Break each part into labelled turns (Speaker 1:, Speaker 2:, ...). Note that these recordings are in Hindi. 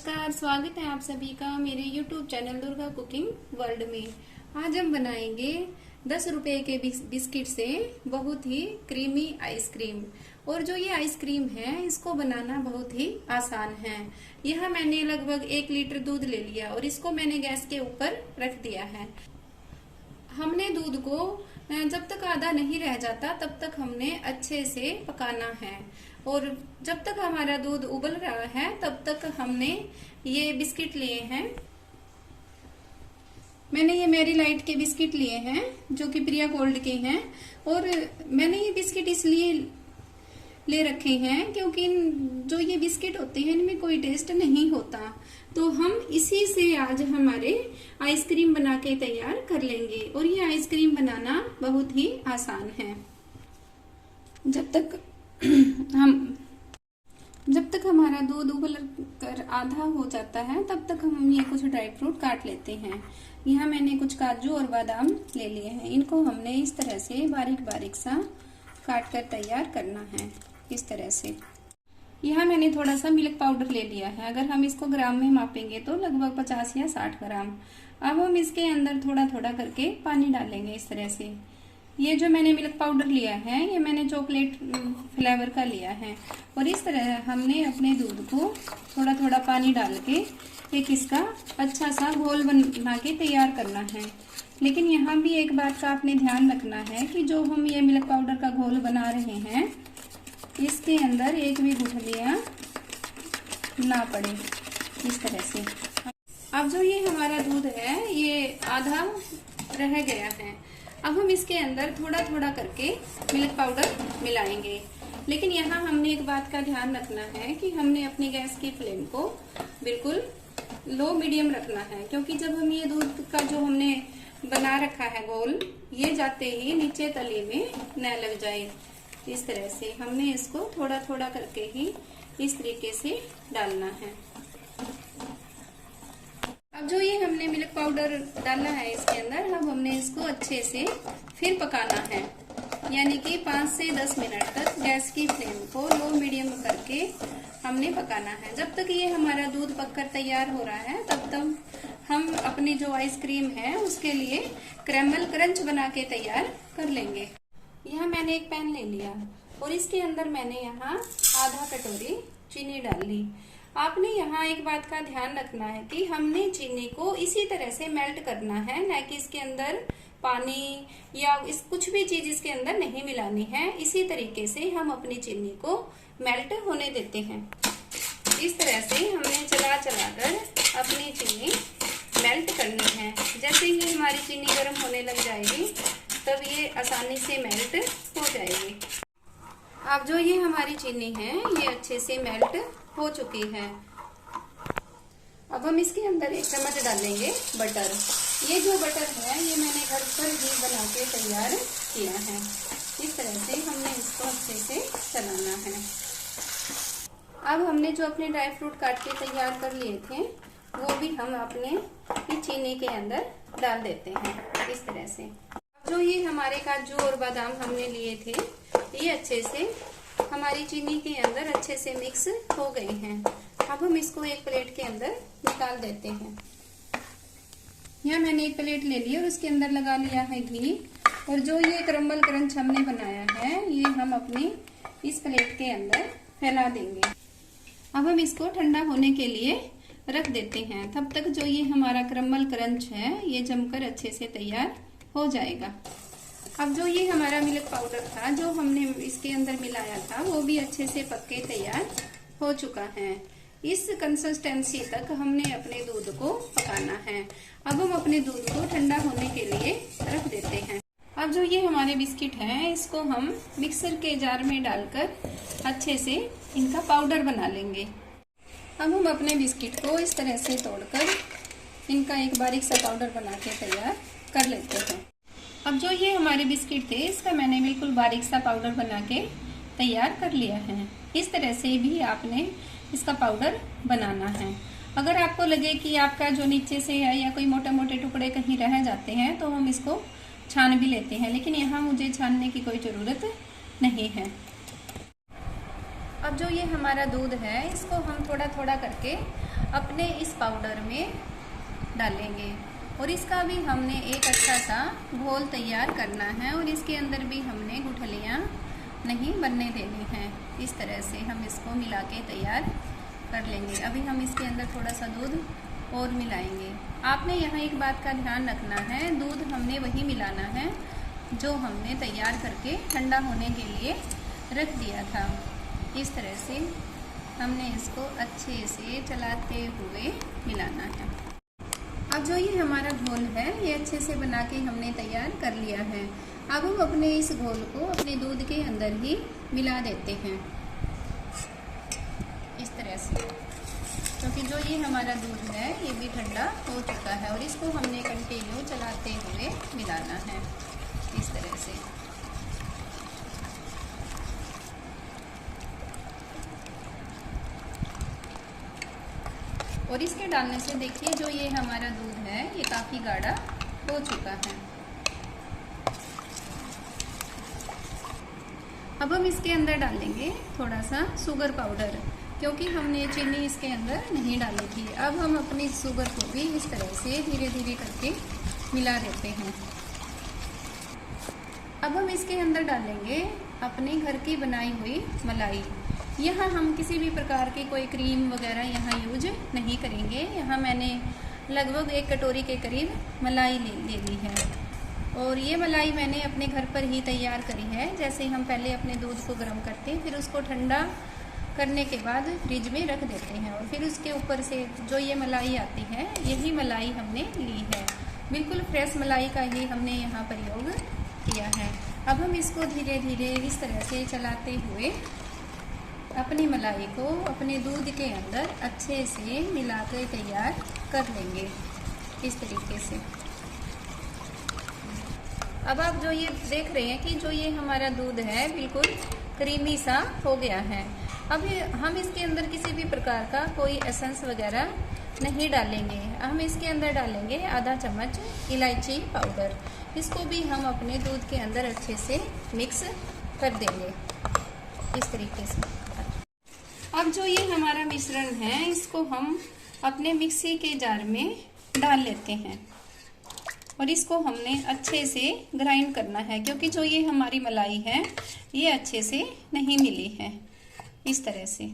Speaker 1: नमस्कार, स्वागत है आप सभी का मेरे YouTube channel Durga cooking world में। आज हम बनाएंगे 10 रुपए के बिस्किट से बहुत ही क्रीमी आइसक्रीम। और जो ये आइसक्रीम है इसको बनाना बहुत ही आसान है। यह मैंने लगभग 1 लीटर दूध ले लिया और इसको मैंने गैस के ऊपर रख दिया है। हमने दूध को जब तक आधा नहीं रह जाता तब तक हमने अच्छे से पकाना है। और जब तक हमारा दूध उबल रहा है तब तक हमने ये बिस्किट लिए हैं। मैंने ये मैरी लाइट के बिस्किट लिए हैं जो कि प्रिया गोल्ड के हैं। और मैंने ये बिस्किट इसलिए ले रखे हैं क्योंकि जो ये बिस्किट होते हैं इनमें कोई टेस्ट नहीं होता। तो हम इसी से आज हमारे आइसक्रीम बना के तैयार कर लेंगे। और ये आइसक्रीम बनाना बहुत ही आसान है। जब तक हमारा दूध उबल कर आधा हो जाता है तब तक हम ये कुछ ड्राई फ्रूट काट लेते हैं। यहाँ मैंने कुछ काजू और बादाम ले लिए हैं। इनको हमने इस तरह से बारीक बारीक सा काट कर तैयार करना है, इस तरह से। यहाँ मैंने थोड़ा सा मिल्क पाउडर ले लिया है। अगर हम इसको ग्राम में मापेंगे तो लगभग 50 या 60 ग्राम। अब हम इसके अंदर थोड़ा थोड़ा करके पानी डालेंगे, इस तरह से। ये जो मैंने मिल्क पाउडर लिया है ये मैंने चॉकलेट फ्लेवर का लिया है। और इस तरह हमने अपने दूध को थोड़ा थोड़ा पानी डाल के एक इसका अच्छा सा घोल बना के तैयार करना है। लेकिन यहाँ भी एक बात का आपने ध्यान रखना है कि जो हम ये मिल्क पाउडर का घोल बना रहे हैं इसके अंदर एक भी गुठलियाँ ना पड़े, इस तरह से। अब जो ये हमारा दूध है ये आधा रह गया है। अब हम इसके अंदर थोड़ा थोड़ा करके मिल्क पाउडर मिलाएंगे। लेकिन यहाँ हमने एक बात का ध्यान रखना है कि हमने अपनी गैस की फ्लेम को बिल्कुल लो मीडियम रखना है, क्योंकि जब हम ये दूध का जो हमने बना रखा है घोल ये जाते ही नीचे तले में न लग जाए। इस तरह से हमने इसको थोड़ा थोड़ा करके ही इस तरीके से डालना है। अब जो ये हमने मिल्क पाउडर डाला है इसके अंदर, अब हमने इसको अच्छे से फिर पकाना है। यानी कि 5 से 10 मिनट तक गैस की फ्लेम को लो मीडियम करके हमने पकाना है। जब तक ये हमारा दूध पककर तैयार हो रहा है तब तक हम अपनी जो आइसक्रीम है उसके लिए कैरेमल क्रंच बना के तैयार कर लेंगे। यहाँ मैंने एक पैन ले लिया और इसके अंदर मैंने यहाँ आधा कटोरी चीनी डाल ली। आपने यहाँ एक बात का ध्यान रखना है कि हमने चीनी को इसी तरह से मेल्ट करना है, न कि इसके अंदर पानी या कुछ भी चीज इसके अंदर नहीं मिलानी है। इसी तरीके से हम अपनी चीनी को मेल्ट होने देते हैं। इस तरह से हमने चला चला कर अपनी चीनी मेल्ट करनी है। जैसे ही हमारी चीनी गर्म होने लग जाएगी तब ये आसानी से मेल्ट हो जाएगी। अब जो ये हमारी चीनी है ये अच्छे से मेल्ट हो चुकी है। अब हम इसके अंदर 1 चम्मच डालेंगे बटर। ये जो बटर है ये मैंने घर पर ही बना के तैयार किया है। इस तरह से हमने इसको अच्छे से चलाना है। अब हमने जो अपने ड्राई फ्रूट काट के तैयार कर लिए थे वो भी हम अपने चीनी के अंदर डाल देते हैं, इस तरह से। जो ये हमारे काजू और बादाम हमने लिए थे ये अच्छे से हमारी चीनी के अंदर अच्छे से मिक्स हो गए हैं। अब हम इसको एक प्लेट के अंदर निकाल देते हैं। यहाँ मैंने एक प्लेट ले ली और उसके अंदर लगा लिया है घी। और जो ये कैरेमल क्रंच हमने बनाया है ये हम अपनी इस प्लेट के अंदर फैला देंगे। अब हम इसको ठंडा होने के लिए रख देते हैं। तब तक जो ये हमारा कैरेमल क्रंच है ये जमकर अच्छे से तैयार हो जाएगा। अब जो ये हमारा मिल्क पाउडर था जो हमने इसके अंदर मिलाया था वो भी अच्छे से पक के तैयार हो चुका है। इस कंसिस्टेंसी तक हमने अपने दूध को पकाना है। अब हम अपने दूध को ठंडा होने के लिए रख देते हैं। अब जो ये हमारे बिस्किट हैं इसको हम मिक्सर के जार में डालकर अच्छे से इनका पाउडर बना लेंगे। अब हम अपने बिस्किट को इस तरह से तोड़कर इनका एक बारीक सा पाउडर बना के तैयार कर लेते हैं। अब जो ये हमारे बिस्किट थे इसका मैंने बिल्कुल बारीक सा पाउडर बना के तैयार कर लिया है। इस तरह से भी आपने इसका पाउडर बनाना है। अगर आपको लगे कि आपका जो नीचे से है या कोई मोटे मोटे टुकड़े कहीं रह जाते हैं तो हम इसको छान भी लेते हैं, लेकिन यहाँ मुझे छानने की कोई ज़रूरत नहीं है। अब जो ये हमारा दूध है इसको हम थोड़ा थोड़ा करके अपने इस पाउडर में डालेंगे। और इसका भी हमने एक अच्छा सा घोल तैयार करना है और इसके अंदर भी हमने गुठलियाँ नहीं बनने देनी हैं। इस तरह से हम इसको मिला के तैयार कर लेंगे। अभी हम इसके अंदर थोड़ा सा दूध और मिलाएंगे। आपने यहाँ एक बात का ध्यान रखना है, दूध हमने वही मिलाना है जो हमने तैयार करके ठंडा होने के लिए रख दिया था। इस तरह से हमने इसको अच्छे से चलाते हुए मिलाना है। अब जो ये हमारा घोल है ये अच्छे से बना के हमने तैयार कर लिया है। अब हम अपने इस घोल को अपने दूध के अंदर ही मिला देते हैं इस तरह से, क्योंकि जो ये हमारा दूध है ये भी ठंडा हो चुका है और इसको हमने कंटिन्यू चलाते हुए मिलाना है इस तरह से। और इसके डालने से देखिए जो ये हमारा दूध है ये काफ़ी गाढ़ा हो चुका है। अब हम इसके अंदर डालेंगे थोड़ा सा शुगर पाउडर, क्योंकि हमने चीनी इसके अंदर नहीं डाली थी। अब हम अपनी शुगर को भी इस तरह से धीरे धीरे करके मिला देते हैं। अब हम इसके अंदर डालेंगे अपने घर की बनाई हुई मलाई। यहाँ हम किसी भी प्रकार की कोई क्रीम वगैरह यहाँ यूज नहीं करेंगे। यहाँ मैंने लगभग 1 कटोरी के करीब मलाई ले ली है और ये मलाई मैंने अपने घर पर ही तैयार करी है। जैसे हम पहले अपने दूध को गर्म करते हैं, फिर उसको ठंडा करने के बाद फ्रिज में रख देते हैं और फिर उसके ऊपर से जो ये मलाई आती है यही मलाई हमने ली है। बिल्कुल फ्रेश मलाई का ही हमने यहाँ प्रयोग किया है। अब हम इसको धीरे धीरे इस तरह से चलाते हुए अपनी मलाई को अपने दूध के अंदर अच्छे से मिला कर तैयार कर लेंगे इस तरीके से। अब आप जो ये देख रहे हैं कि जो ये हमारा दूध है बिल्कुल क्रीमी सा हो गया है। अब हम इसके अंदर किसी भी प्रकार का कोई एसेंस वगैरह नहीं डालेंगे। हम इसके अंदर डालेंगे आधा चम्मच इलायची पाउडर। इसको भी हम अपने दूध के अंदर अच्छे से मिक्स कर देंगे इस तरीके से। अब जो ये हमारा मिश्रण है इसको हम अपने मिक्सी के जार में डाल लेते हैं और इसको हमने अच्छे से ग्राइंड करना है, क्योंकि जो ये हमारी मलाई है ये अच्छे से नहीं मिली है इस तरह से।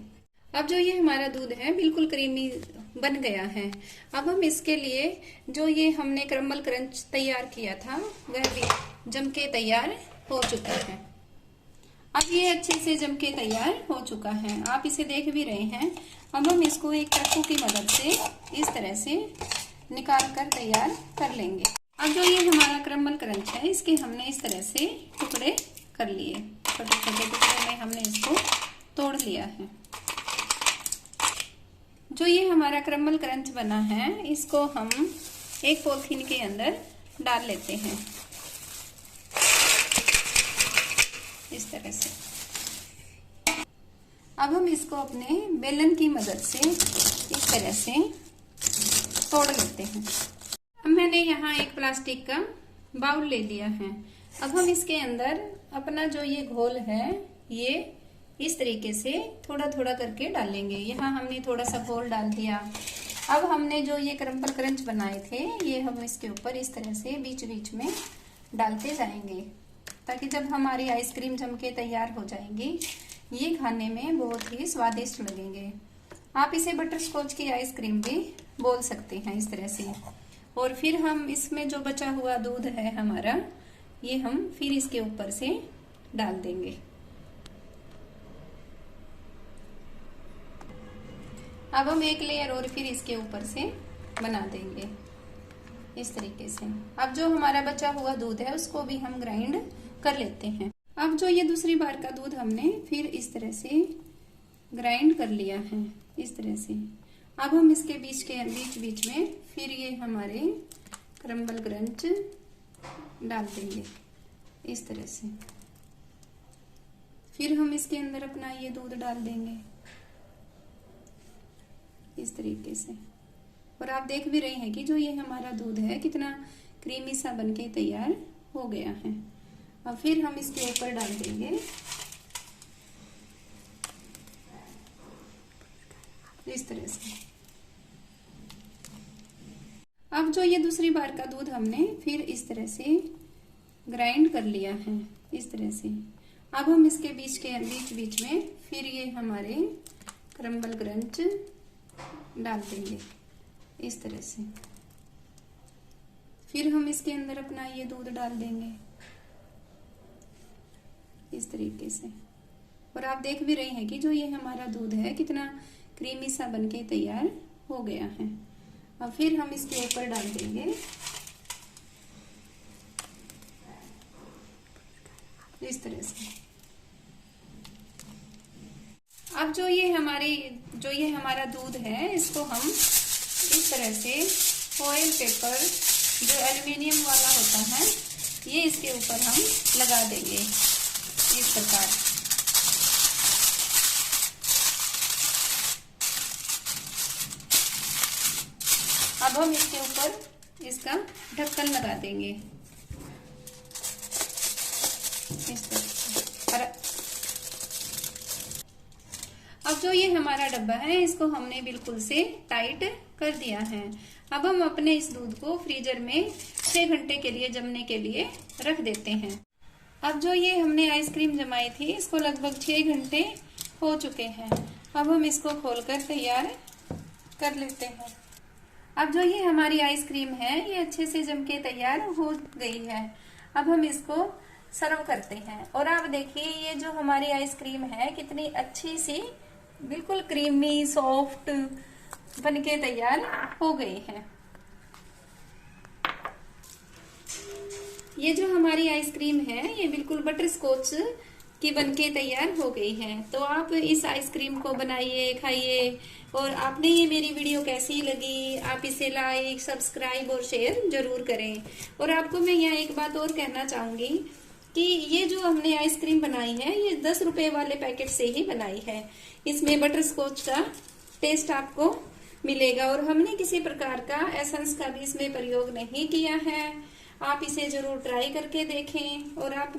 Speaker 1: अब जो ये हमारा दूध है बिल्कुल क्रीमी बन गया है। अब हम इसके लिए जो ये हमने क्रम्बल क्रंच तैयार किया था वह भी जम के तैयार हो चुका है। अब ये अच्छे से जम के तैयार हो चुका है, आप इसे देख भी रहे हैं। अब हम इसको एक चाकू की मदद से इस तरह से निकाल कर तैयार कर लेंगे। अब जो ये हमारा क्रम्बल क्रंच है इसके हमने इस तरह से टुकड़े कर लिए, छोटे छोटे टुकड़े में हमने इसको तोड़ लिया है। जो ये हमारा क्रम्बल क्रंच बना है इसको हम एक पॉलिथीन के अंदर डाल लेते हैं इस तरह से। अब हम इसको अपने बेलन की मदद से इस तरह से तोड़ लेते हैं। अब मैंने यहाँ एक प्लास्टिक का बाउल ले लिया है। अब हम इसके अंदर अपना जो ये घोल है ये इस तरीके से थोड़ा थोड़ा करके डालेंगे। यहाँ हमने थोड़ा सा घोल डाल दिया। अब हमने जो ये क्रम्बल क्रंच बनाए थे ये हम इसके ऊपर इस तरह से बीच बीच में डालते जाएंगे, ताकि जब हमारी आइसक्रीम जम के तैयार हो जाएगी ये खाने में बहुत ही स्वादिष्ट लगेंगे। आप इसे बटर स्कॉच की आइसक्रीम भी बोल सकते हैं इस तरह से। और फिर हम इसमें जो बचा हुआ दूध है हमारा ये हम फिर इसके ऊपर से डाल देंगे। अब हम एक लेयर और फिर इसके ऊपर से बना देंगे इस तरीके से। अब जो हमारा बचा हुआ दूध है उसको भी हम ग्राइंड कर लेते हैं। अब जो ये दूसरी बार का दूध हमने फिर इस तरह से ग्राइंड कर लिया है इस तरह से। अब हम इसके बीच में फिर ये हमारे क्रम्बल क्रंच डाल देंगे इस तरह से। फिर हम इसके अंदर अपना ये दूध डाल देंगे इस तरीके से। और आप देख भी रहे हैं कि जो ये हमारा दूध है कितना क्रीमी सा बनके तैयार हो गया है। अब फिर हम इसके ऊपर डाल देंगे इस तरह से। अब जो ये दूसरी बार का दूध हमने फिर इस तरह से ग्राइंड कर लिया है, इस तरह से। अब हम इसके बीच बीच में फिर ये हमारे क्रम्बल क्रंच डाल देंगे इस तरह से। फिर हम इसके अंदर अपना ये दूध डाल देंगे इस तरीके से। और आप देख भी रहे हैं कि जो ये हमारा दूध है कितना क्रीमी सा बनके तैयार हो गया है। अब फिर हम इसके ऊपर डाल देंगे इस तरह से। अब जो ये हमारा दूध है इसको हम इस तरह से फॉइल पेपर जो एल्युमिनियम वाला होता है ये इसके ऊपर हम लगा देंगे इस प्रकार। अब हम इसके ऊपर इसका ढक्कन लगा देंगे इस तरह से। अब जो ये हमारा डब्बा है इसको हमने बिल्कुल से टाइट कर दिया है। अब हम अपने इस दूध को फ्रीजर में 6 घंटे के लिए जमने के लिए रख देते हैं। अब जो ये हमने आइसक्रीम जमाई थी इसको लगभग 6 घंटे हो चुके हैं। अब हम इसको खोलकर तैयार कर लेते हैं। अब जो ये हमारी आइसक्रीम है ये अच्छे से जम के तैयार हो गई है। अब हम इसको सर्व करते हैं। और आप देखिए ये जो हमारी आइसक्रीम है कितनी अच्छी सी बिल्कुल क्रीमी सॉफ्ट बनके तैयार हो गई है। ये जो हमारी आइसक्रीम है ये बिल्कुल बटर स्कॉच की बनके तैयार हो गई है। तो आप इस आइसक्रीम को बनाइए, खाइए। और आपने ये मेरी वीडियो कैसी लगी आप इसे लाइक, सब्सक्राइब और शेयर जरूर करें। और आपको मैं यहाँ एक बात और कहना चाहूंगी कि ये जो हमने आइसक्रीम बनाई है ये 10 रुपए वाले पैकेट से ही बनाई है। इसमें बटर स्कॉच का टेस्ट आपको मिलेगा और हमने किसी प्रकार का एसेंस का भी इसमें प्रयोग नहीं किया है। आप इसे जरूर ट्राई करके देखें और आप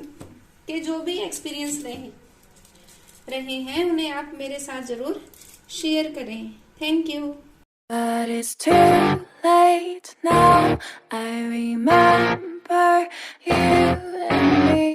Speaker 1: के जो भी एक्सपीरियंस रहे हैं उन्हें आप मेरे साथ जरूर शेयर करें। Thank you.
Speaker 2: But it's too late now. I remember you and me.